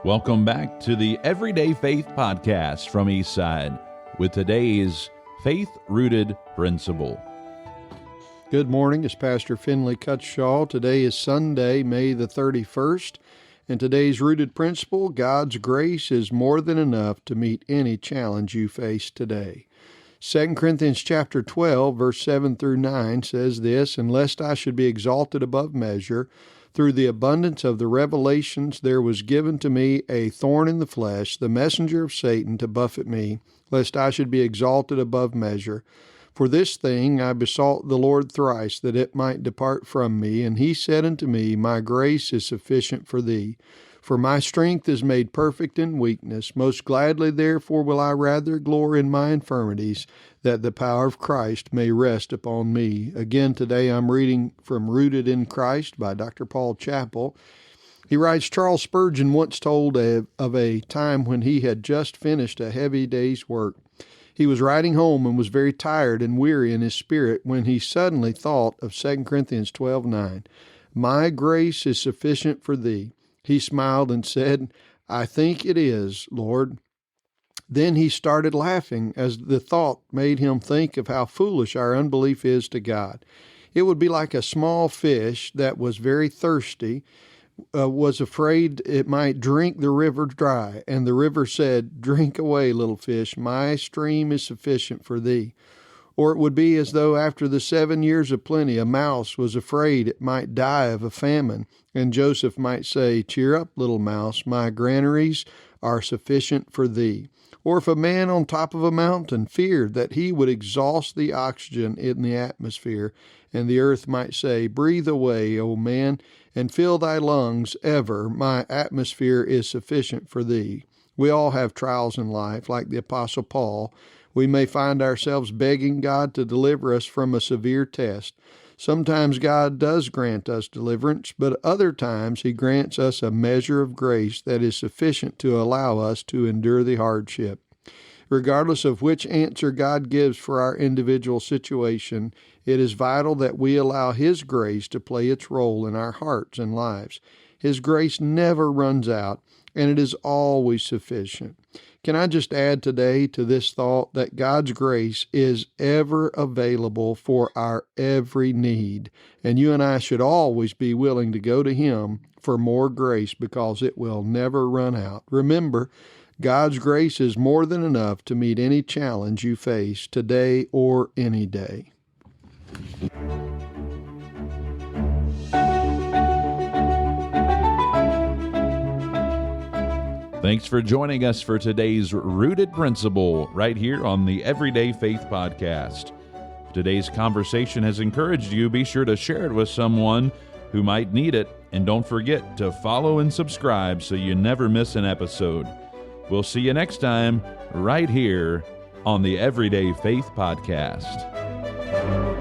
Welcome back to the Everyday Faith Podcast from Eastside with today's faith-rooted principle. Good morning, it's Pastor Finley Cutshaw. Today is Sunday, May the 31st, and today's rooted principle, God's grace is more than enough to meet any challenge you face today. 2 Corinthians chapter 12, verse 7 through 9 says this, "And lest I should be exalted above measure, through the abundance of the revelations there was given to me a thorn in the flesh, the messenger of Satan to buffet me, lest I should be exalted above measure. For this thing I besought the Lord thrice, that it might depart from me. And he said unto me, My grace is sufficient for thee. For my strength is made perfect in weakness. Most gladly therefore will I rather glory in my infirmities, that the power of Christ may rest upon me." Again, today I'm reading from Rooted in Christ by Dr. Paul Chappell. He writes, Charles Spurgeon once told of a time when he had just finished a heavy day's work. He was riding home and was very tired and weary in his spirit when he suddenly thought of 2 Corinthians 12:9. "My grace is sufficient for thee." He smiled and said, "I think it is, Lord." Then he started laughing as the thought made him think of how foolish our unbelief is to God. It would be like a small fish that was very thirsty, was afraid it might drink the river dry, and the river said, "Drink away, little fish, my stream is sufficient for thee." Or it would be as though after the 7 years of plenty, a mouse was afraid it might die of a famine, and Joseph might say, "Cheer up, little mouse, my granaries are sufficient for thee." Or if a man on top of a mountain feared that he would exhaust the oxygen in the atmosphere, and the earth might say, "Breathe away, O man, and fill thy lungs ever, my atmosphere is sufficient for thee." We all have trials in life, like the Apostle Paul. We may find ourselves begging God to deliver us from a severe test. Sometimes God does grant us deliverance, but other times He grants us a measure of grace that is sufficient to allow us to endure the hardship. Regardless of which answer God gives for our individual situation, it is vital that we allow His grace to play its role in our hearts and lives. His grace never runs out, and it is always sufficient. Can I just add today to this thought that God's grace is ever available for our every need, and you and I should always be willing to go to Him for more grace because it will never run out. Remember, God's grace is more than enough to meet any challenge you face today or any day. Thanks for joining us for today's Rooted Principle right here on the Everyday Faith Podcast. If today's conversation has encouraged you, be sure to share it with someone who might need it, and don't forget to follow and subscribe so you never miss an episode. We'll see you next time right here on the Everyday Faith Podcast.